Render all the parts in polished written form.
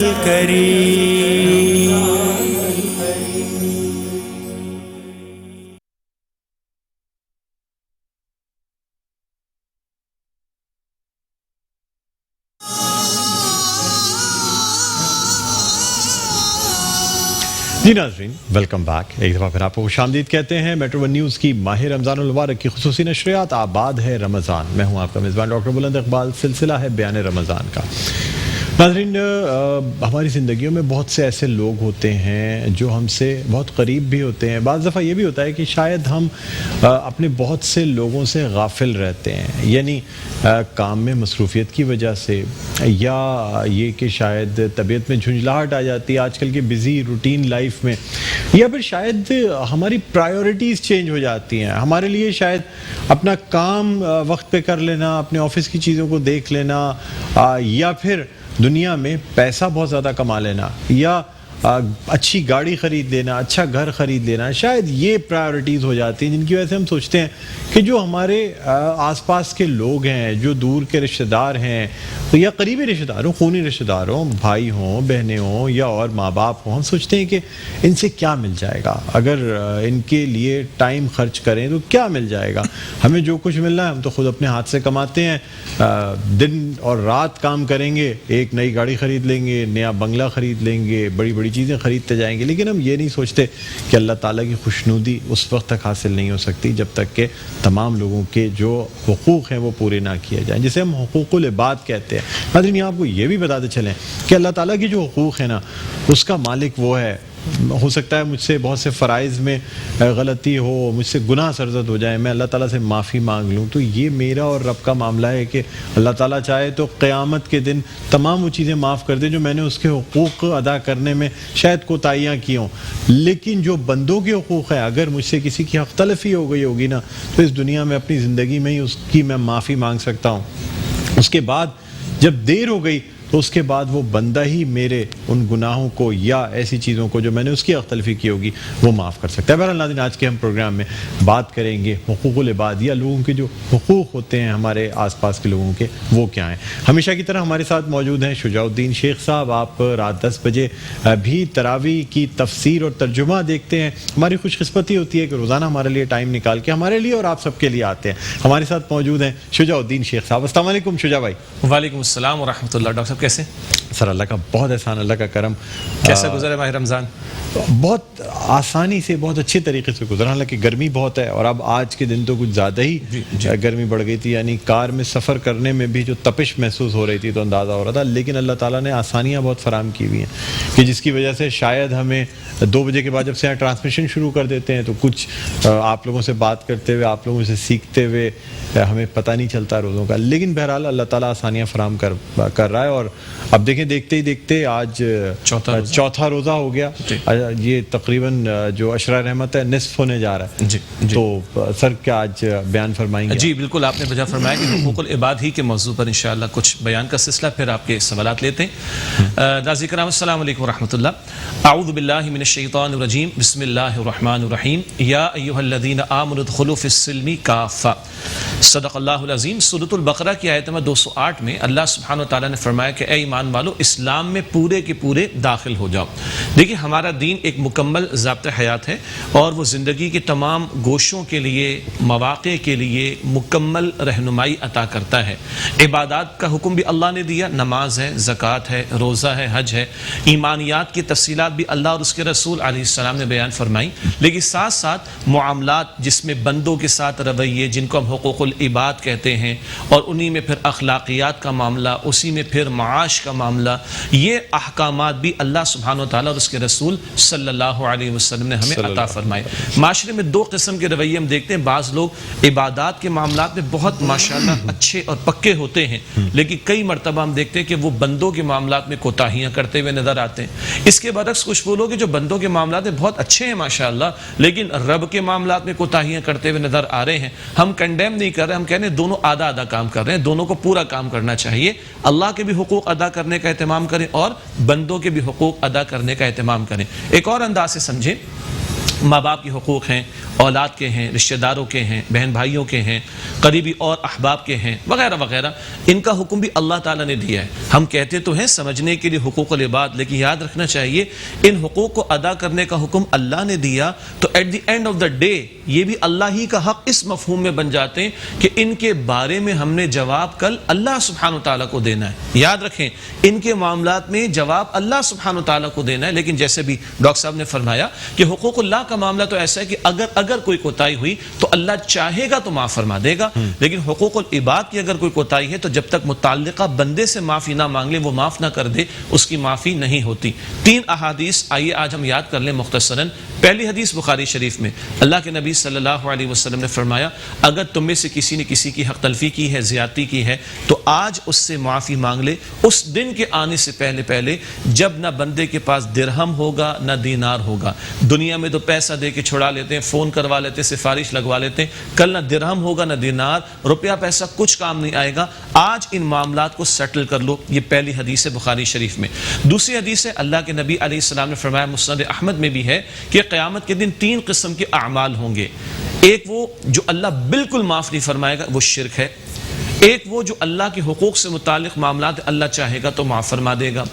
جی ناظرین، welcome back. ایک دفعہ پھر آپ کو خوشامدید کہتے ہیں. میٹرو ون نیوز کی ماہ رمضان المبارک کی خصوصی نشریات آباد ہے رمضان. میں ہوں آپ کا میزبان ڈاکٹر بلند اقبال. سلسلہ ہے بیان رمضان کا. ناظرین، ہماری زندگیوں میں بہت سے ایسے لوگ ہوتے ہیں جو ہم سے بہت قریب بھی ہوتے ہیں. بعض دفعہ یہ بھی ہوتا ہے کہ شاید ہم اپنے بہت سے لوگوں سے غافل رہتے ہیں، یعنی کام میں مصروفیت کی وجہ سے، یا یہ کہ شاید طبیعت میں جھنجھلاہٹ آ جاتی ہے آج کل کے بزی روٹین لائف میں، یا پھر شاید ہماری پرائیورٹیز چینج ہو جاتی ہیں. ہمارے لیے شاید اپنا کام وقت پہ کر لینا، اپنے آفس کی چیزوں کو دیکھ لینا، یا پھر دنیا میں پیسہ بہت زیادہ کما لینا، یا اچھی گاڑی خرید لینا، اچھا گھر خرید لینا، شاید یہ پرائیورٹیز ہو جاتی ہیں جن کی وجہ سے ہم سوچتے ہیں کہ جو ہمارے آس پاس کے لوگ ہیں، جو دور کے رشتہ دار ہیں یا قریبی رشتہ دار ہوں، خونی رشتہ دار ہوں، بھائی ہوں، بہنیں ہوں، یا اور ماں باپ ہوں، ہم سوچتے ہیں کہ ان سے کیا مل جائے گا، اگر ان کے لیے ٹائم خرچ کریں تو کیا مل جائے گا. ہمیں جو کچھ ملنا ہے ہم تو خود اپنے ہاتھ سے کماتے ہیں، دن اور رات کام کریں گے، ایک نئی گاڑی خرید لیں گے، نیا بنگلہ خرید لیں گے، بڑی بڑی چیزیں خریدتے جائیں گے. لیکن ہم یہ نہیں سوچتے کہ اللہ تعالیٰ کی خوشنودی اس وقت تک حاصل نہیں ہو سکتی جب تک کہ تمام لوگوں کے جو حقوق ہیں وہ پورے نہ کیے جائیں، جسے ہم حقوق العباد کہتے ہیں. ناظرین، یہ آپ کو یہ بھی بتاتے چلیں کہ اللہ تعالیٰ کی جو حقوق ہے نا، اس کا مالک وہ ہے. ہو سکتا ہے مجھ سے بہت سے فرائض میں غلطی ہو، مجھ سے گناہ سرزد ہو جائے، میں اللہ تعالیٰ سے معافی مانگ لوں، تو یہ میرا اور رب کا معاملہ ہے کہ اللہ تعالیٰ چاہے تو قیامت کے دن تمام وہ چیزیں معاف کر دے جو میں نے اس کے حقوق ادا کرنے میں شاید کوتاہیاں کی ہوں. لیکن جو بندوں کے حقوق ہیں، اگر مجھ سے کسی کی حق تلفی ہو گئی ہوگی نا، تو اس دنیا میں اپنی زندگی میں ہی اس کی میں معافی مانگ سکتا ہوں. اس کے بعد جب دیر ہو گئی تو اس کے بعد وہ بندہ ہی میرے ان گناہوں کو یا ایسی چیزوں کو جو میں نے اس کی حق تلفی کی ہوگی وہ معاف کر سکتا ہے. بہرحال ناظرین، آج کے ہم پروگرام میں بات کریں گے حقوق العباد، یا لوگوں کے جو حقوق ہوتے ہیں ہمارے آس پاس کے لوگوں کے، وہ کیا ہیں. ہمیشہ کی طرح ہمارے ساتھ موجود ہیں شجاع الدین شیخ صاحب. آپ رات 10 بجے بھی تراویح کی تفسیر اور ترجمہ دیکھتے ہیں. ہماری خوش قسمتی ہوتی ہے کہ روزانہ ہمارے لیے ٹائم نکال کے ہمارے لیے اور آپ سب کے لیے آتے ہیں. ہمارے ساتھ موجود ہیں شجاع الدین شیخ صاحب. السلام علیکم شجاع بھائی. وعلیکم السلام ورحمۃ اللہ. ڈاکٹر صاحب کیسے؟ سر اللہ کا بہت احسان، اللہ کا کرم. کیسا گزرا ماہ رمضان؟ بہت آسانی سے، بہت اچھے طریقے سے گزرا. حالانکہ گرمی بہت ہے، اور اب آج کے دن تو کچھ زیادہ ہی گرمی بڑھ گئی تھی. یعنی کار میں سفر کرنے میں بھی جو تپش محسوس ہو رہی تھی تو اندازہ ہو رہا تھا. لیکن اللہ تعالیٰ نے آسانیاں بہت فراہم کی ہوئی ہیں کہ جس کی وجہ سے شاید ہمیں 2 بجے کے بعد جب سے یہاں ٹرانسمیشن شروع کر دیتے ہیں تو کچھ آپ لوگوں سے بات کرتے ہوئے، آپ لوگوں سے سیکھتے ہوئے ہمیں پتہ نہیں چلتا روزوں کا. لیکن بہرحال اللہ تعالیٰ آسانیاں فراہم کر رہا ہے. اور اب دیکھیں، دیکھتے ہی دیکھتے آج چوتھا روزہ ہو گیا. یہ تقریباً جو عشرہ رحمت ہے نصف ہونے جا رہا ہے. تو سر کیا آج بیان فرمائیں گے؟ جی بالکل، آپ نے بجا فرمایا کہ حقوق العباد ہی کے موضوع پر انشاءاللہ کچھ بیان کا سلسلہ، پھر آپ کے سوالات لیتے ہیں. ناظرین کرام، السلام علیکم ورحمۃ اللہ. اعوذ باللہ من الشیطان الرجیم، بسم اللہ الرحمن الرحیم. یا ایھا الذین آمنوا ادخلوا فی السلم کافہ. صدق اللہ العظیم. سورۃ البقرہ کی آیت نمبر 208 میں اللہ سبحانہ وتعالیٰ نے فرمایا کہ اے ایمان والو، اسلام میں پورے کے پورے داخل ہو جاؤ. دیکھیے، ہمارا دین ایک مکمل ضابطہ حیات ہے، اور وہ زندگی کے تمام گوشوں کے لیے، مواقع کے لیے مکمل رہنمائی عطا کرتا ہے. عبادات کا حکم بھی اللہ نے دیا، نماز ہے، زکوٰۃ ہے، روزہ ہے، حج ہے. ایمانیات کی تفصیلات بھی اللہ اور اس کے رسول علیہ السلام نے بیان فرمائی. لیکن ساتھ ساتھ معاملات، جس میں بندوں کے ساتھ رویے، جن کو ہم حقوق العباد کہتے ہیں، اور انہی میں پھر اخلاقیات کا معاملہ، اسی میں پھر معاش کا معاملہ، یہ احکامات بھی اللہ سبحانہ وتعالیٰ اور اس کے رسول صلی اللہ علیہ وسلم نے ہمیں عطا فرمائے. معاشرے میں 2 قسم کے رویے ہم دیکھتے ہیں. بعض لوگ عبادات کے معاملات میں بہت ماشاءاللہ اچھے اور پکے ہوتے ہیں، لیکن کئی مرتبہ ہم دیکھتے ہیں کہ وہ بندوں کے معاملات میں کوتاہیاں کرتے ہوئے نظر آتے ہیں. اس کے برعکس کچھ وہ لوگ جو بندوں کے معاملات میں بہت اچھے ہیں ماشاءاللہ، لیکن رب کے معاملات میں کوتاہیاں کرتے ہوئے نظر آ رہے ہیں. ہم کنڈیم نہیں کر رہے، ہم کہنے دونوں آدھا کام کر رہے ہیں. دونوں کو پورا کام کرنا چاہیے. اللہ کے بھی حقوق ادا کرنے کا اہتمام کریں اور بندوں کے بھی حقوق ادا کرنے کا اہتمام کریں. ایک اور انداز سے سمجھیں ماں باپ کے حقوق ہیں، اولاد کے ہیں، رشتہ داروں کے ہیں، بہن بھائیوں کے ہیں، قریبی اور احباب کے ہیں، وغیرہ وغیرہ، ان کا حکم بھی اللہ تعالیٰ نے دیا ہے۔ ہم کہتے تو ہیں سمجھنے کے لیے حقوق العباد، لیکن یاد رکھنا چاہیے ان حقوق کو ادا کرنے کا حکم اللہ نے دیا تو at the end of the day یہ بھی اللہ ہی کا حق اس مفہوم میں بن جاتے ہیں کہ ان کے بارے میں ہم نے جواب کل اللہ سبحانہ وتعالیٰ کو دینا ہے۔ یاد رکھیں ان کے معاملات میں جواب اللہ سبحانہ وتعالیٰ کو دینا ہے، لیکن جیسے بھی ڈاکٹر صاحب نے فرمایا کہ حقوق اللہ کا معاملہ تو ایسا ہے کہ اگر کوئی کوتاہی ہوئی تو اللہ چاہے گا تو معاف فرما دے گا، لیکن حقوق العباد کی اگر کوئی کوتاہی ہے تو جب تک متعلقہ بندے سے معافی نہ مانگ لے، وہ معاف نہ کر دے، اس کی معافی نہیں ہوتی۔ 3 احادیث آئیے آج ہم یاد کر لیں مختصراً۔ پہلی حدیث بخاری شریف میں اللہ کے نبی صلی اللہ علیہ وسلم نے فرمایا اگر تم میں سے کسی نے کسی کی حق تلفی کی ہے، زیادتی کی ہے، تو آج اس سے معافی مانگ لے، اس دن کے آنے سے پہلے جب نہ بندے کے پاس درہم ہوگا نہ دینار ہوگا۔ دنیا میں تو پیسہ دے کے چھڑا لیتے ہیں، فون کروا لیتے ہیں، سفارش لگوا لیتے ہیں، کل نہ درہم ہوگا نہ دینار، روپیہ پیسہ کچھ کام نہیں آئے گا۔ آج ان معاملات کو سیٹل کر لو، یہ پہلی حدیث ہے بخاری شریف میں۔ دوسری حدیث ہے اللہ کے نبی علیہ السلام نے فرمایا، مسند احمد میں بھی ہے کہ قیامت کے دن 3 قسم کے اعمال ہوں گے۔ ایک وہ جو اللہ بالکل معاف نہیں فرمائے گا، وہ شرک ہے۔ ایک وہ جو اللہ کے حقوق سے متعلق معاملات اللہ چاہے گا تو معاف فرما دے گا،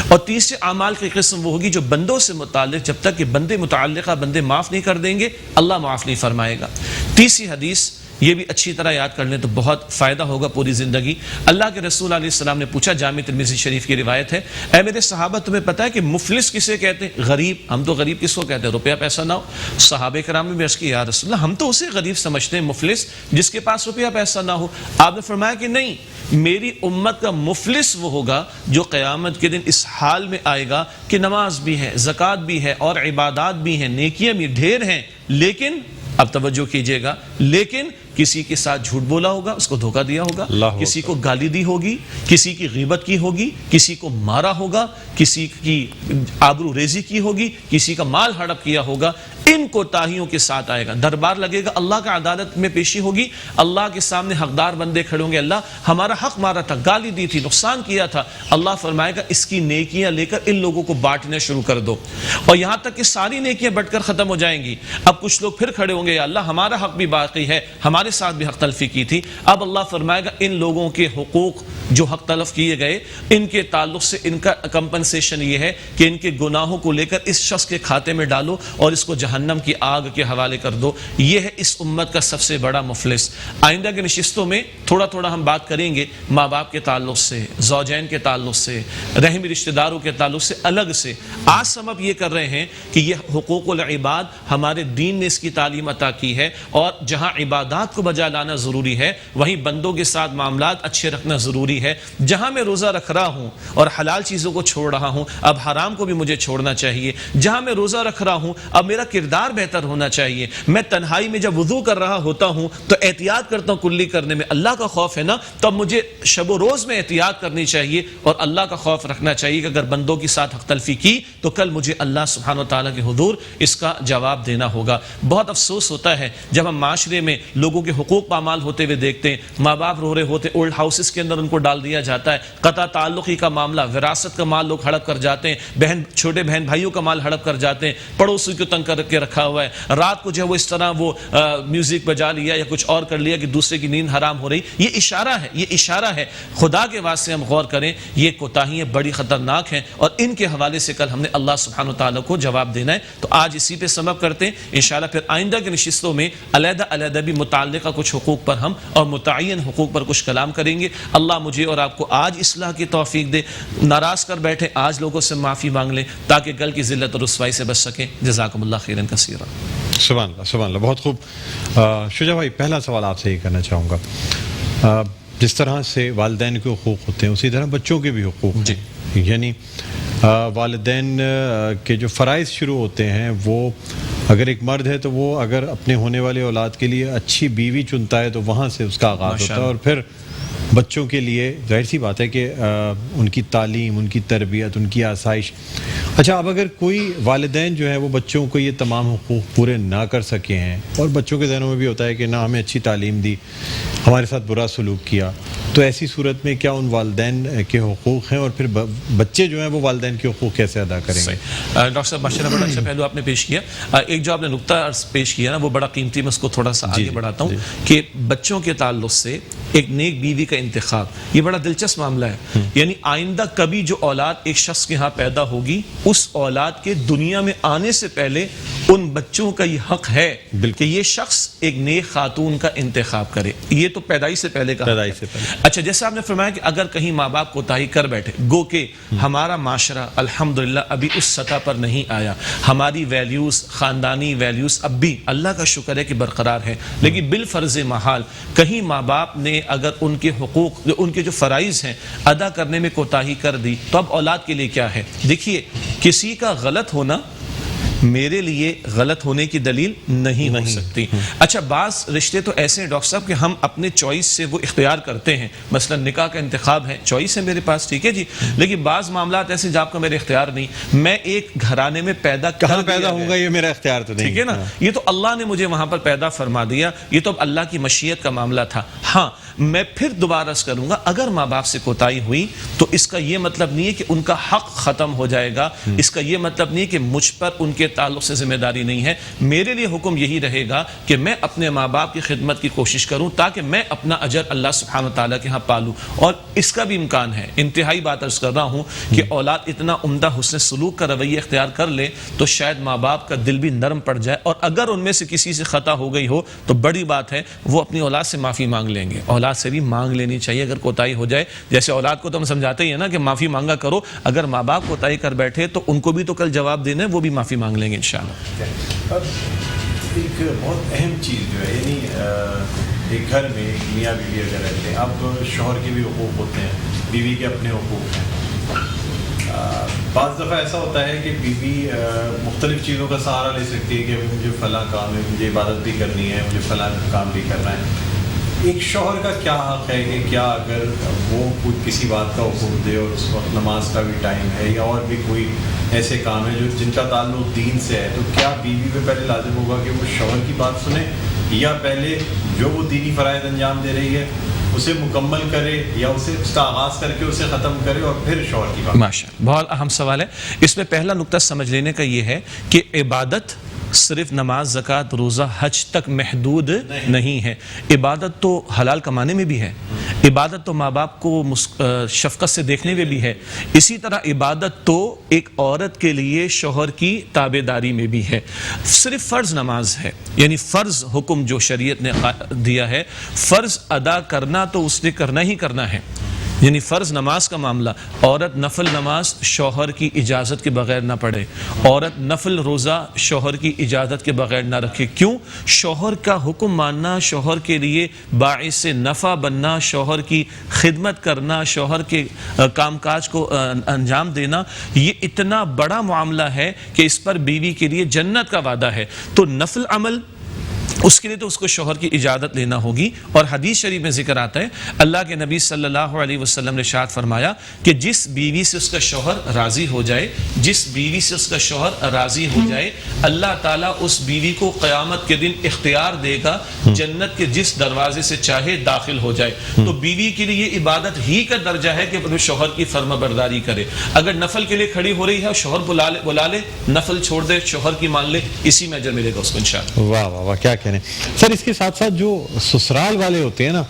اور تیسرے اعمال کی قسم وہ ہوگی جو بندوں سے متعلق جب تک کہ بندے متعلقہ بندے معاف نہیں کر دیں گے اللہ معاف نہیں فرمائے گا۔ تیسری حدیث یہ بھی اچھی طرح یاد کر لیں تو بہت فائدہ ہوگا پوری زندگی۔ اللہ کے رسول علیہ السلام نے پوچھا، جامع ترمذی شریف کی روایت ہے، اے میرے صحابہ تمہیں پتہ ہے کہ مفلس کسے کہتے ہیں؟ غریب۔ ہم تو غریب کس کو کہتے ہیں؟ روپیہ پیسہ نہ ہو۔ صحابہ کرام نے عرض کی یا رسول اللہ ہم تو اسے غریب سمجھتے ہیں، مفلس جس کے پاس روپیہ پیسہ نہ ہو۔ آپ نے فرمایا کہ نہیں، میری امت کا مفلس وہ ہوگا جو قیامت کے دن اس حال میں آئے گا کہ نماز بھی ہے، زکوٰۃ بھی ہے اور عبادات بھی ہیں، نیکیاں بھی ڈھیر ہیں، لیکن اب توجہ کیجئے گا، لیکن کسی کے ساتھ جھوٹ بولا ہوگا، اس کو دھوکہ دیا ہوگا، کسی کو گالی دی ہوگی، کسی کی غیبت کی ہوگی، کسی کو مارا ہوگا، کسی کی آبرو ریزی کی ہوگی، کسی کا مال ہڑپ کیا ہوگا، ان کوتاہیوں کے ساتھ آئے گا، دربار لگے گا، اللہ کا عدالت میں پیشی ہوگی، اللہ کے سامنے حقدار بندے کھڑے ہوں گے، اللہ ہمارا حق مارا تھا، گالی دی تھی، نقصان کیا تھا، اللہ فرمائے گا اس کی نیکیاں لے کر ان لوگوں کو بانٹنا شروع کر دو، اور یہاں تک کہ ساری نیکیاں بٹ کر ختم ہو جائیں گی۔ اب کچھ لوگ پھر کھڑے ہوں گے، یا اللہ ہمارا حق بھی باقی ہے، ہمارے ساتھ بھی حق تلفی کی تھی۔ اب اللہ فرمائے گا ان لوگوں کے حقوق جو حق تلف کیے گئے، ان کے تعلق سے ان کا کمپنسیشن یہ ہے کہ ان کے گناہوں کو لے کر اس شخص کے کھاتے میں ڈالو اور اس کو جہنم کی آگ کے حوالے کر دو۔ یہ ہے اس امت کا سب سے بڑا مفلس۔ آئندہ کی نشستوں میں تھوڑا تھوڑا ہم بات کریں گے ماں باپ کے تعلق سے، زوجین کے تعلق سے، رحمی رشتہ داروں کے تعلق سے الگ سے۔ آج سبب یہ کر رہے ہیں کہ یہ حقوق العباد ہمارے دین نے اس کی تعلیم عطا کی ہے، اور جہاں عبادات کو بجا لانا ضروری ہے وہیں بندوں کے ساتھ معاملات اچھے رکھنا ضروری ہے۔ جہاں میں روزہ رکھ رہا ہوں اور حلال چیزوں کو چھوڑ رہا ہوں، اب حرام کو بھی مجھے چھوڑنا چاہیے۔ جہاں میں روزہ رکھ رہا ہوں اب میرا کردار بہتر ہونا چاہیے۔ میں تنہائی میں جب وضو کر رہا ہوتا ہوں تو احتیاط کرتا ہوں کلی کرنے میں، اللہ کا خوف ہے نا، تب مجھے شب و روز میں احتیاط کرنی چاہیے اور اللہ کا خوف رکھنا چاہیے کہ اگر بندوں کے ساتھ حق تلفی کی تو کل مجھے اللہ سبحانہ و تعالیٰ کے حضور اس کا جواب دینا ہوگا۔ بہت افسوس ہوتا ہے جب ہم معاشرے میں لوگوں کے حقوق پامال ہوتے ہوئے دیکھتے ہیں، ماں باپ رو رہے ہوتے، اولڈ ہاؤسز کے اندر ان کو ڈال دیا جاتا ہے، قطع تعلقی کا معاملہ، وراثت کا مال لوگ ہڑپ کر جاتے ہیں، چھوٹے بہن بھائیوں کا مال ہڑپ کر جاتے ہیں، پڑوسی کو تنگ کر کے رکھا ہوا ہے، رات کو جو ہے وہ اس طرح وہ میوزک بجا لیا یا کچھ اور کر لیا کہ دوسرے کی نیند حرام ہو رہی۔ یہ اشارہ ہے، خدا کے واسطے ہم غور کریں، یہ کوتاہیاں بڑی خطرناک ہیں اور ان کے حوالے سے کل ہم نے اللہ سبحانہ و تعالیٰ کو جواب دینا ہے۔ تو آج اسی پہ سبب کرتے ہیں، انشاءاللہ پھر آئندہ کی نشستوں میں علیحدہ بھی متعلقہ کچھ حقوق پر ہم اور متعین حقوق پر کچھ کلام کریں گے۔ اللہ مجھے اور آپ کو آج اصلاح کی توفیق دے، ناراض کر بیٹھے آج لوگوں سے معافی مانگ لیں تاکہ کل کی ذلت اور رسوائی سے بچ سکیں۔ جزاکم اللہ خیرا کثیرا۔ سبحان اللہ، بہت خوب۔ شجاع بھائی، پہلا سوال آپ سے یہ کرنا چاہوں گا، جس طرح سے والدین کے حقوق ہوتے ہیں اسی طرح بچوں کے بھی حقوق ہیں، یعنی والدین کے جو فرائض شروع ہوتے ہیں وہ اگر ایک مرد ہے تو وہ اگر اپنے ہونے والے اولاد کے لیے اچھی بیوی چنتا ہے تو وہاں سے اس کا آغاز ہوتا ہے، اور پھر بچوں کے لیے ظاہر سی بات ہے کہ ان کی تعلیم، ان کی تربیت، ان کی آسائش۔ اچھا، اب اگر کوئی والدین جو ہے وہ بچوں کو یہ تمام حقوق پورے نہ کر سکے ہیں، اور بچوں کے ذہنوں میں بھی ہوتا ہے کہ نہ ہمیں اچھی تعلیم دی، ہمارے ساتھ برا سلوک کیا، تو ایسی صورت میں کیا ان والدین کے حقوق ہیں اور پھر بچے جو ہیں وہ والدین کے حقوق کیسے ادا کریں گے؟ ڈاکٹر صاحب ماشاء اللہ بڑا اچھا پہلو آپ نے پیش کیا. ایک جو آپ نے نقطہ پیش کیا نا وہ بڑا قیمتی, میں اس کو تھوڑا سا آگے بڑھاتا ہوں کہ بچوں کے تعلق سے ایک نیک بیوی کا انتخاب یہ بڑا دلچسپ معاملہ ہے. یعنی آئندہ کبھی جو اولاد ایک شخص کے ہاں پیدا ہوگی اس اولاد کے دنیا میں آنے سے پہلے ان بچوں کا یہ حق ہے کہ یہ شخص ایک نیک خاتون کا انتخاب کرے. یہ تو پیدائش سے پہلے کا پیدائش سے پہلے. اچھا جیسے آپ نے فرمایا کہ اگر کہیں ماں باپ کوتاہی کر بیٹھے, گو کہ ہمارا معاشرہ الحمدللہ ابھی اس سطح پر نہیں آیا, ہماری ویلیوز خاندانی ویلیوز اب بھی اللہ کا شکر ہے کہ برقرار ہے, لیکن بالفرض محال کہیں ماں باپ نے اگر ان کے حقوق ان کے جو فرائض ہیں ادا کرنے میں کوتاہی کر دی تو اب اولاد کے لیے کیا ہے. دیکھیے کسی کا غلط ہونا میرے لیے غلط ہونے کی دلیل نہیں ہو سکتی. اچھا بعض رشتے تو ایسے ہیں ڈاکٹر صاحب کہ ہم اپنے چوائس سے وہ اختیار کرتے ہیں, مثلا نکاح کا انتخاب ہے, چوائس ہے میرے پاس, ٹھیک ہے جی, لیکن بعض معاملات ایسے جب کا میرے اختیار نہیں, میں ایک گھرانے میں کہاں پیدا ہوں گا یہ میرا اختیار تو نہیں, ٹھیک ہے نا, یہ تو اللہ نے مجھے وہاں پر پیدا فرما دیا, یہ تو اب اللہ کی مشیت کا معاملہ تھا. ہاں میں پھر دوبارہ عرض کروں گا اگر ماں باپ سے کوتاہی ہوئی تو اس کا یہ مطلب نہیں ہے کہ ان کا حق ختم ہو جائے گا, اس کا یہ مطلب نہیں ہے کہ مجھ پر ان کے تعلق سے ذمہ داری نہیں ہے. میرے لیے حکم یہی رہے گا کہ میں اپنے ماں باپ کی خدمت کی کوشش کروں تاکہ میں اپنا اجر اللہ سبحانہ وتعالیٰ کے ہاں پالوں. اور اس کا بھی امکان ہے, انتہائی بات عرض کر رہا ہوں کہ اولاد اتنا عمدہ حسن سلوک کا رویہ اختیار کر لے تو شاید ماں باپ کا دل بھی نرم پڑ جائے, اور اگر ان میں سے کسی سے خطا ہو گئی ہو تو بڑی بات ہے وہ اپنی اولاد سے معافی مانگ لیں گے. اولاد سے بھی مانگ لینی چاہیے اگر کوتاہی ہو جائے. جیسے اولاد کو تو ہم سمجھاتے ہی ہیں نا کہ معافی مانگا کرو, اگر ماں باپ کوتاہی کر بیٹھے تو ان کو بھی تو کل جواب دینا ہے, وہ بھی معافی مانگ لیں گے انشاءاللہ. اب ایک بہت اہم چیز جو ہے, یعنی ایک گھر میں میاں بیوی اگر رہتے ہیں, اب شوہر کے بھی حقوق ہوتے ہیں, بیوی کے اپنے حقوق ہیں. بعض دفعہ ایسا ہوتا ہے کہ بیوی مختلف چیزوں کا سہارا لے سکتی ہے کہ مجھے فلاں کام ہے, مجھے عبادت بھی کرنی ہے, مجھے فلاں کام بھی کرنا ہے. ایک شوہر کا کیا حق ہے کہ کیا اگر وہ کوئی کسی بات کا حکم دے اور اس وقت نماز کا بھی ٹائم ہے یا اور بھی کوئی ایسے کام ہیں جن کا تعلق دین سے ہے, تو کیا بیوی پہ پہلے لازم ہوگا کہ وہ شوہر کی بات سنے, یا پہلے جو وہ دینی فرائض انجام دے رہی ہے اسے مکمل کرے, یا اسے اس کا آغاز کر کے اسے ختم کرے اور پھر شوہر کی بات؟ ماشاءاللہ بہت اہم سوال ہے. اس میں پہلا نقطہ سمجھ لینے کا یہ ہے کہ عبادت صرف نماز زکوٰۃ روزہ حج تک محدود نہیں ہے. عبادت تو حلال کمانے میں بھی ہے, عبادت تو ماں باپ کو شفقت سے دیکھنے میں بھی ہے, اسی طرح عبادت تو ایک عورت کے لیے شوہر کی تابع داری میں بھی ہے. صرف فرض نماز ہے, یعنی فرض حکم جو شریعت نے دیا ہے, فرض ادا کرنا تو اس نے کرنا ہی کرنا ہے. یعنی فرض نماز کا معاملہ, عورت نفل نماز شوہر کی اجازت کے بغیر نہ پڑھے, عورت نفل روزہ شوہر کی اجازت کے بغیر نہ رکھے. کیوں؟ شوہر کا حکم ماننا, شوہر کے لیے باعث نفع بننا, شوہر کی خدمت کرنا, شوہر کے کام کاج کو انجام دینا, یہ اتنا بڑا معاملہ ہے کہ اس پر بیوی کے لیے جنت کا وعدہ ہے. تو نفل عمل اس کے لیے تو اس کو شوہر کی اجازت لینا ہوگی. اور حدیث شریف میں ذکر آتا ہے, اللہ کے نبی صلی اللہ علیہ وسلم نے ارشاد فرمایا کہ جس بیوی سے اس کا شوہر راضی ہو جائے, جس بیوی سے اس کا شوہر راضی ہو جائے, اللہ تعالیٰ اس بیوی کو قیامت کے دن اختیار دے گا جنت کے جس دروازے سے چاہے داخل ہو جائے. تو بیوی کے لیے یہ عبادت ہی کا درجہ ہے کہ اپنے شوہر کی فرما برداری کرے. اگر نفل کے لیے کھڑی ہو رہی ہے, شوہر بلا لے, نفل چھوڑ دے, شوہر کی مان لے, اسی میں اجر ملے گا اس کو انشاءاللہ. واہ واہ واہ, کیا کہنے سر. اس کے ساتھ ساتھ جو سسرال والے ہوتے ہیں نا,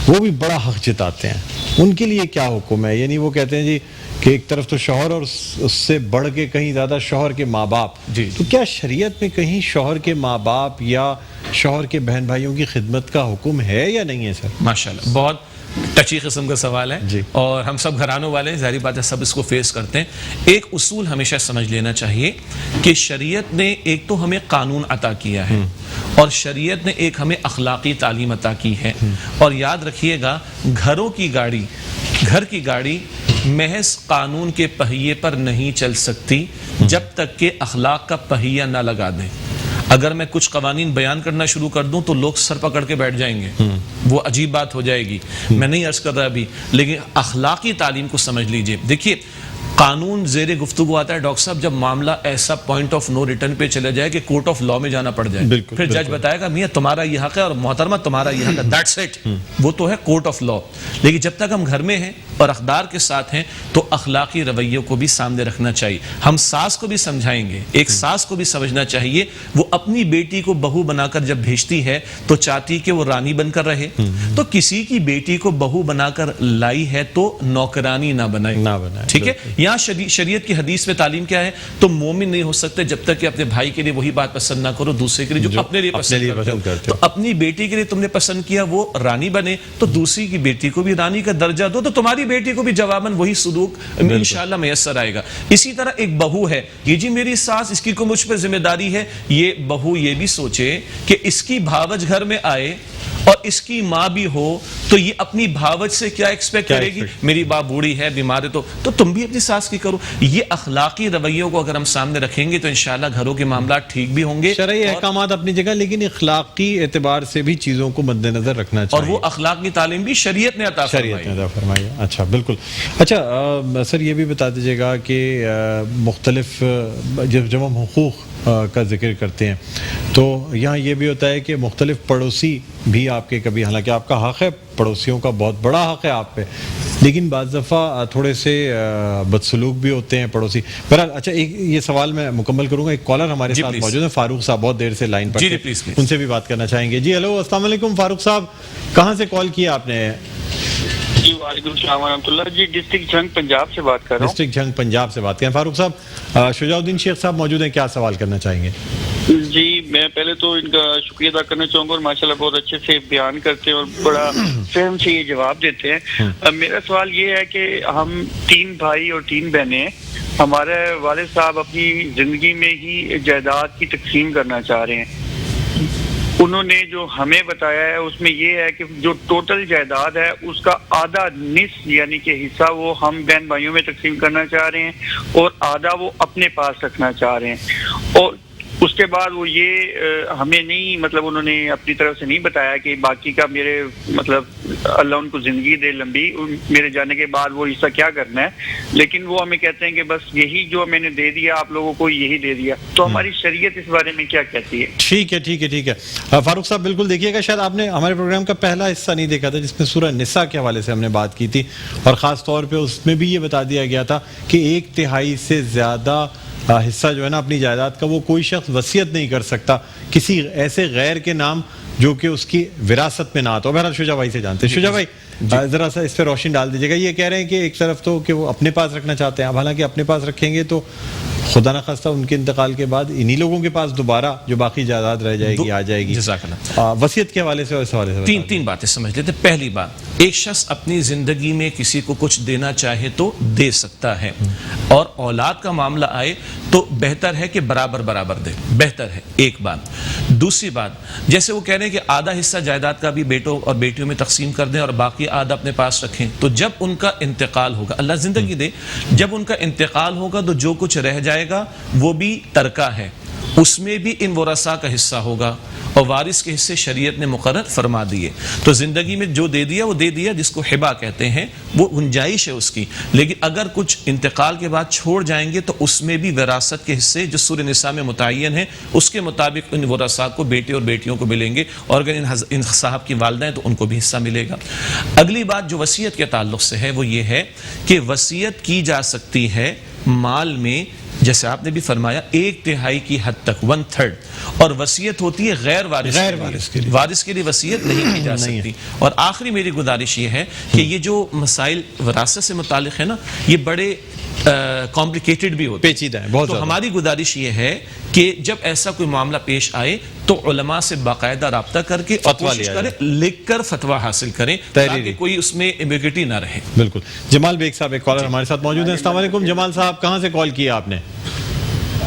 وہ بھی بڑا حق جتاتے ہیں, ان کے لیے کیا حکم ہے؟ یعنی وہ کہتے ہیں جی کہ ایک طرف تو شوہر اور اس سے بڑھ کے کہیں زیادہ شوہر کے ماں باپ, جی تو کیا شریعت میں کہیں شوہر کے ماں باپ یا شوہر کے بہن بھائیوں کی خدمت کا حکم ہے یا نہیں ہے سر؟ ماشاءاللہ بہت ٹچی قسم کا سوال ہے جی. اور ہم سب گھرانوں والے ظاہری بات ہے سب اس کو فیس کرتے ہیں. ایک اصول ہمیشہ سمجھ لینا چاہیے کہ شریعت نے ایک تو ہمیں قانون عطا کیا ہے اور شریعت نے ایک ہمیں اخلاقی تعلیم عطا کی ہے. اور یاد رکھیے گا, گھر کی گاڑی محض قانون کے پہیے پر نہیں چل سکتی جب تک کہ اخلاق کا پہیہ نہ لگا دیں. اگر میں کچھ قوانین بیان کرنا شروع کر دوں تو لوگ سر پکڑ کے بیٹھ جائیں گے, وہ عجیب بات ہو جائے گی. میں نہیں عرض کر رہا ابھی, لیکن اخلاقی تعلیم کو سمجھ لیجئے. دیکھیے قانون زیر گفتگو آتا ہے ڈاکٹر صاحب جب معاملہ ایسا پوائنٹ آف نو ریٹرن پہ چلے جائے کہ کورٹ آف لا میں جانا پڑ جائے, بالکل, پھر جج بتائے گا میاں تمہارا یہ حق ہے اور محترمہ تمہارا یہ حق ہے, دیٹس اٹ, وہ تو ہے کورٹ آف لا. لیکن جب تک ہم گھر میں ہیں اور اقدار کے ساتھ ہیں تو اخلاقی رویوں کو بھی سامنے رکھنا چاہیے. ہم ساس کو بھی سمجھائیں گے, ایک ساس کو بھی سمجھنا چاہیے وہ اپنی بیٹی کو بہو بنا کر جب بھیجتی ہے تو چاہتی کہ وہ رانی بن کر رہے, تو کسی کی بیٹی کو بہو بنا کر لائی ہے تو نوکرانی نہ بنائے, ٹھیک ہے. یہاں شریعت کی حدیث میں تعلیم کیا ہے, تم مومن نہیں ہو سکتے جب تک کہ اپنے بھائی کے لیے وہی بات پسند نہ کرو دوسرے کے لیے جو اپنے لیے پسند کرتے ہو. تو اپنی بیٹی کے لیے تم نے پسند کیا وہ رانی بنے تو دوسری کی بیٹی کو بھی رانی کا درجہ دو, تو تمہاری بیٹی کو بھی جواباً وہی سلوک انشاءاللہ میسر آئے گا. اسی طرح ایک بہو ہے, یہ جی میری ساس اس کی کو مجھ پر ذمہ داری ہے, یہ بہو یہ بھی سوچے کہ اس کی بھاوج گھر میں آئے اور اس کی ماں بھی ہو تو یہ اپنی بھاوج سے کیا ایکسپیکٹ کرے گی, میری ماں بوڑھی ہے بیمار ہے تو تم بھی اپنی ساس کی کرو. یہ اخلاقی رویوں کو اگر ہم سامنے رکھیں گے تو انشاءاللہ گھروں کے معاملات ٹھیک بھی ہوں گے. شرعی احکامات اپنی جگہ, لیکن اخلاقی اعتبار سے بھی چیزوں کو مد نظر رکھنا چاہیے, اور وہ اخلاق کی تعلیم بھی شریعت نے عطا فرمائی. اچھا بالکل. اچھا سر یہ بھی بتا دیجیے گا کہ مختلف جب ہم حقوق کا ذکر کرتے ہیں تو یہاں یہ بھی ہوتا ہے کہ مختلف پڑوسی بھی آپ کے کبھی, حالانکہ آپ کا حق ہے, پڑوسیوں کا بہت بڑا حق ہے آپ پہ, لیکن بعض دفعہ تھوڑے سے بدسلوک بھی ہوتے ہیں پڑوسی. بہرحال اچھا یہ سوال میں مکمل کروں گا. ایک کالر ہمارے ساتھ موجود ہیں, فاروق صاحب, بہت دیر سے لائن پر, ان سے بھی بات کرنا چاہیں گے. جی ہیلو, السلام علیکم فاروق صاحب, کہاں سے کال کیا آپ نے؟ جی وعلیکم السلام ورحمۃ اللہ. جی ڈسٹرکٹ جھنگ پنجاب سے بات کر رہا ہوں. ڈسٹرکٹ جھنگ پنجاب سے بات کریں. فاروق صاحب, شجاع الدین شیخ صاحب موجود ہیں, کیا سوال کرنا چاہیں گے؟ جی میں پہلے تو ان کا شکریہ ادا کرنا چاہوں گا, اور ماشاءاللہ بہت اچھے سے بیان کرتے ہیں اور بڑا فہم سے یہ جواب دیتے ہیں. میرا سوال یہ ہے کہ ہم 3 بھائی اور 3 بہنیں, ہمارے والد صاحب اپنی زندگی میں ہی جائیداد کی تقسیم کرنا چاہ رہے ہیں. انہوں نے جو ہمیں بتایا ہے اس میں یہ ہے کہ جو ٹوٹل جائیداد ہے اس کا آدھا نصف یعنی کہ حصہ وہ ہم بہن بھائیوں میں تقسیم کرنا چاہ رہے ہیں اور آدھا وہ اپنے پاس رکھنا چاہ رہے ہیں. اور اس کے بعد وہ یہ ہمیں نہیں, مطلب انہوں نے اپنی طرف سے نہیں بتایا کہ باقی کا میرے مطلب اللہ ان کو زندگی دے لمبی, میرے جانے کے بعد وہ حصہ کیا کرنا ہے, لیکن وہ ہمیں کہتے ہیں کہ بس یہی جو میں نے دے دیا آپ لوگوں کو یہی دے دیا. تو ہماری شریعت اس بارے میں کیا کہتی ہے؟ ٹھیک ہے. فاروق صاحب بالکل دیکھیے گا, شاید آپ نے ہمارے پروگرام کا پہلا حصہ نہیں دیکھا تھا جس میں سورہ نساء کے حوالے سے ہم نے بات کی تھی, اور خاص طور پہ اس میں بھی یہ بتا دیا گیا تھا کہ 1/3 سے زیادہ حصہ جو ہے نا اپنی جائیداد کا وہ کوئی شخص وصیت نہیں کر سکتا کسی ایسے غیر کے نام جو کہ اس کی وراثت میں نہ آتا ہو. بہرحال شجاع بھائی سے جانتے ہیں. شجاع بھائی ذرا سا اس پہ روشنی ڈال دیجیے گا. یہ کہہ رہے ہیں کہ ایک طرف تو کہ وہ اپنے پاس رکھنا چاہتے ہیں, اب حالانکہ اپنے پاس رکھیں گے تو خدا نخواستہ ان کے انتقال کے بعد انہی لوگوں کے پاس دوبارہ جو باقی جائیداد رہ جائے گی آ جائے گی. وصیت کے حوالے سے اور اس حوالے سے تین باتیں سمجھ لیتے. پہلی بات, ایک شخص اپنی زندگی میں کسی کو کچھ دینا چاہے تو دے سکتا ہے, اور اولاد کا معاملہ آئے تو بہتر ہے کہ برابر دے, بہتر ہے. ایک بات. دوسری بات, جیسے وہ کہہ رہے ہیں کہ آدھا حصہ جائیداد کا بھی بیٹوں اور بیٹیوں میں تقسیم کر دیں اور باقی آدھا اپنے پاس رکھیں, تو جب ان کا انتقال ہوگا, اللہ زندگی دے, جب ان کا انتقال ہوگا تو جو کچھ رہ جائے گا وہ بھی ترکہ ہے, اس میں بھی ان ورثاء کا حصہ ہوگا, اور وارث کے حصے شریعت نے مقرر فرما دیے. تو زندگی میں جو دے دیا وہ دے دیا, جس کو ہبہ کہتے ہیں, وہ گنجائش ہے اس کی. لیکن اگر کچھ انتقال کے بعد چھوڑ جائیں گے تو اس میں بھی وراثت کے حصے جو سورہ نساء میں متعین ہیں اس کے مطابق ان ورثاء کو بیٹے اور بیٹیوں کو ملیں گے, اور اگر ان صاحب کی والدہ ہیں تو ان کو بھی حصہ ملے گا. اگلی بات جو وصیت کے تعلق سے ہے وہ یہ ہے کہ وصیت کی جا سکتی ہے مال میں, جیسے آپ نے بھی فرمایا 1/3 کی حد تک, 1/3, اور وصیت ہوتی ہے غیر وارث کے لیے وصیت نہیں کی جا سکتی. اور آخری میری گزارش یہ ہے کہ یہ جو مسائل وراثت سے متعلق ہے نا, یہ بڑے کمپلیکیٹڈ بھی ہوتے ہیں, پیچیدہ ہیں بہت. تو ہماری گزارش یہ ہے کہ جب ایسا کوئی معاملہ پیش آئے تو علماء سے باقاعدہ رابطہ کر کے کوشش کریں, لکھ کر فتویٰ حاصل کریں تاکہ کوئی اس میں ایمبیگوٹی نہ رہے. بالکل. جمال بیگ صاحب ایک کالر ہمارے ساتھ موجود ہیں. السلام علیکم جمال صاحب, کہاں سے کال کیا آپ نے؟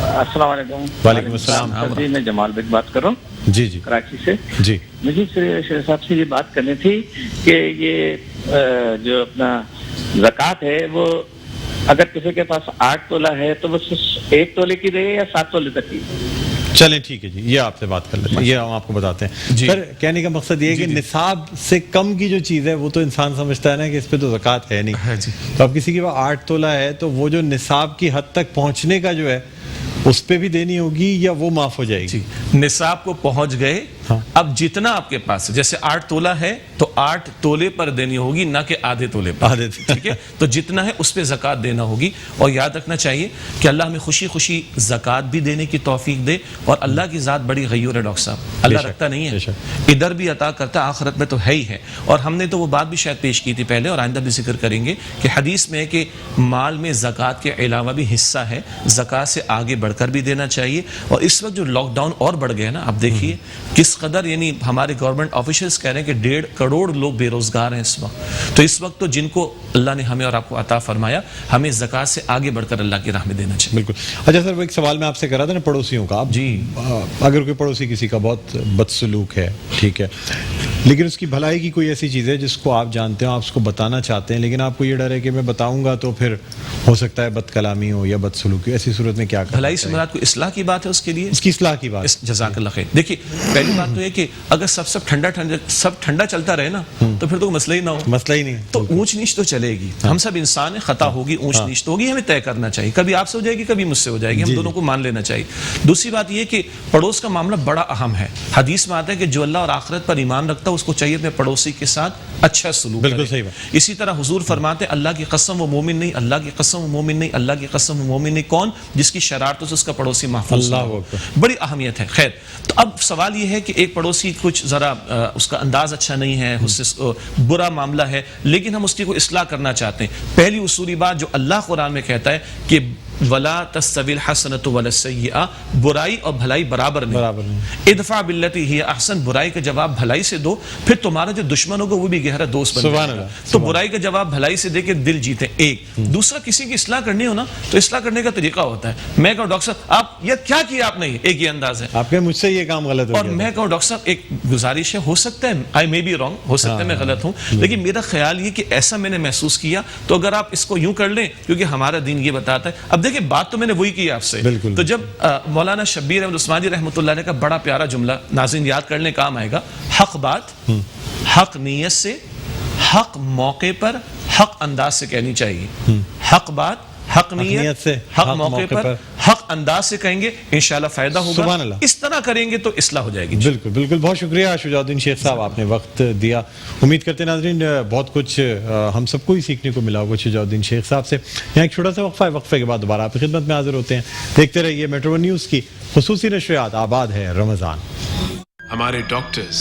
السلام علیکم. وعلیکم السلام. جی میں جمال بیگ بات کر رہا ہوں, جی کراچی سے. جی مجھے شریف صاحب سے یہ بات کرنی تھی کہ یہ جو اپنا زکوٰۃ ہے وہ اگر کسی کے پاس 8 تولہ ہے تو وہ 1 تولے کی دے یا 7 تولے تک کی؟ چلیں ٹھیک ہے جی، یہ آپ سے بات کر لیتے ہیں، یہ ہم آپ کو بتاتے ہیں جی۔ سر۔ کہنے کا مقصد یہ ہے کہ نصاب سے کم کی جو چیز ہے وہ تو انسان سمجھتا ہے نا کہ اس پہ تو زکوٰۃ ہے نہیں، جی۔ تو اب کسی کے پاس 8 تولہ ہے تو وہ جو نصاب کی حد تک پہنچنے کا جو ہے اس پہ بھی دینی ہوگی یا وہ معاف ہو جائے گی؟ جی، نصاب کو پہنچ گئے، اب جتنا آپ کے پاس جیسے 8 تولہ ہے تو 8 تولے پر دینی ہوگی، نہ کہ آدھے تولے پر، ٹھیک ہے؟ تو جتنا ہے اس پہ زکوٰۃ دینا ہوگی، اور یاد رکھنا چاہیے کہ اللہ ہمیں خوشی خوشی زکوٰۃ بھی دینے کی توفیق دے، اور اللہ کی ذات بڑی غیور ہے ڈاکٹر صاحب، اللہ رکھتا نہیں ہے، ادھر بھی عطا کرتا ہے، آخرت میں تو ہے ہی ہے۔ اور ہم نے تو وہ بات بھی شاید پیش کی تھی پہلے، اور آئندہ بھی ذکر کریں گے کہ حدیث میں ہے کہ مال میں زکوٰۃ کے علاوہ بھی حصہ ہے، زکوٰۃ سے آگے بڑھ کر بھی دینا چاہیے۔ اور اس وقت جو لاک ڈاؤن اور بڑھ گیا نا، آپ دیکھیے کس قدر، یعنی ہمارے گورنمنٹ آفیشلز کہہ رہے ہیں کہ 1.5 کروڑ لوگ بے روزگار ہیں اس وقت، تو اس وقت تو جن کو اللہ نے ہمیں اور آپ کو عطا فرمایا، ہمیں زکوٰۃ سے آگے بڑھ کر اللہ کی راہ میں دینا چاہیے۔ بالکل۔ اچھا سر، وہ ایک سوال میں آپ سے کر رہا تھا نا پڑوسیوں کا، جی، اگر کوئی پڑوسی کسی کا بہت بدسلوک ہے، ٹھیک ہے، لیکن اس کی بھلائی کی کوئی ایسی چیز ہے جس کو آپ جانتے ہو، آپ اس کو بتانا چاہتے ہیں، لیکن آپ کو یہ ڈر ہے کہ میں بتاؤں گا تو پھر ہو سکتا ہے بد کلامی ہو یا بدسلوکی، ایسی صورت میں کیا کرنا بھلائی سے چاہیے؟ مراد کو اصلاح کی بات ہے، اس کے لیے اس کی اصلاح کی بات۔ جزاک اللہ خیر۔ دیکھیے پہلی بات تو یہ کہ اگر سب ٹھنڈا چلتا رہے نا تو پھر تو مسئلہ ہی نہ ہو، مسئلہ ہی نہیں تو اونچ نیچ تو چلے گی، ہم سب انسان ہیں، خطا ہوگی، اونچ نیچ تو ہوگی، ہمیں طے کرنا چاہیے، کبھی آپ سے ہو جائے گی، کبھی مجھ سے ہو جائے گی، ہم دونوں کو مان لینا چاہیے۔ دوسری بات یہ کہ پڑوس کا معاملہ بڑا اہم ہے، حدیث میں آتا ہے کہ جو اللہ اور آخرت پر ایمان رکھتا ہے اس کو چاہیے اپنے پڑوسی کے ساتھ اچھا سلوک کرے۔ بالکل صحیح بات۔ اسی طرح حضور فرماتے ہیں اللہ کی قسم وہ مومن نہیں، اللہ کی قسم وہ مومن نہیں، اللہ کی قسم وہ مومن نہیں، کون؟ جس کی شرارتوں سے اس کا پڑوسی محفوظ نہ ہو۔ بڑی اہمیت ہے۔ خیر، تو اب سوال یہ ہے کہ ایک پڑوسی کچھ ذرا اس کا انداز اچھا نہیں ہے، اس سے برا معاملہ ہے، لیکن ہم اس کی کوئی اصلاح کرنا چاہتے ہیں۔ پہلی اصولی بات جو اللہ قرآن میں کہتا ہے کہ وَلَا تَسْتَوِي الْحَسَنَةُ وَلَا السَّيِّئَةُ، برائی اور بھلائی برابر نہیں، ادفع باللتی ہی احسن، برائی کا جواب بھلائی سے دو، پھر تمہارا جو دشمن ہوگا وہ بھی گہرا دوست بن جائے گا۔ تو برائی کا جواب بھلائی سے دے کے دل جیتے۔ ایک دوسرا، کسی کی اصلاح کرنی ہو نا تو اصلاح کرنے کا طریقہ ہوتا ہے۔ میں کہوں ڈاکٹر صاحب آپ یہ کیا کیا آپ نے، ایک یہ انداز ہے، آپ کے مجھ سے یہ کام غلط ہو اور گیا، میں کہوں ڈاکٹر صاحب ایک گزارش ہے، ہو سکتا ہے آئی مے بی رانگ، ہو سکتا ہے میں غلط ہوں، لیکن میرا خیال یہ کہ ایسا میں نے محسوس کیا، تو اگر آپ اس کو یوں کر لیں کیونکہ ہمارا دین یہ بتاتا ہے۔ اب دیکھیں بات تو میں نے وہی کی آپ سے، تو جب مولانا شبیر احمد عثمانی رحمۃ اللہ علیہ کا بڑا پیارا جملہ ناظرین یاد کرنے کام آئے گا، حق بات حق نیت سے، حق موقع پر، حق انداز سے کہنی چاہیے۔ حق بات حق نیت سے، حق موقع پر، حق انداز سے کہیں گے، انشاءاللہ فائدہ ہوگا۔ سبحان اللہ۔ اس طرح کریں گے تو اصلاح ہو جائے گی۔ بالکل بالکل، بہت شکریہ شجاع الدین شیخ صاحب، آپ نے وقت دیا۔ امید کرتے ہیں ناظرین بہت کچھ ہم سب کو ہی سیکھنے کو ملا ہوگا شجاع الدین شیخ صاحب سے۔ یہاں ایک چھوٹا سا وقفہ ہے، وقفے کے بعد دوبارہ آپ کی خدمت میں حاضر ہوتے ہیں۔ دیکھتے رہیے میٹرو نیوز کی خصوصی نشریات، آباد ہے رمضان۔ ہمارے ڈاکٹرز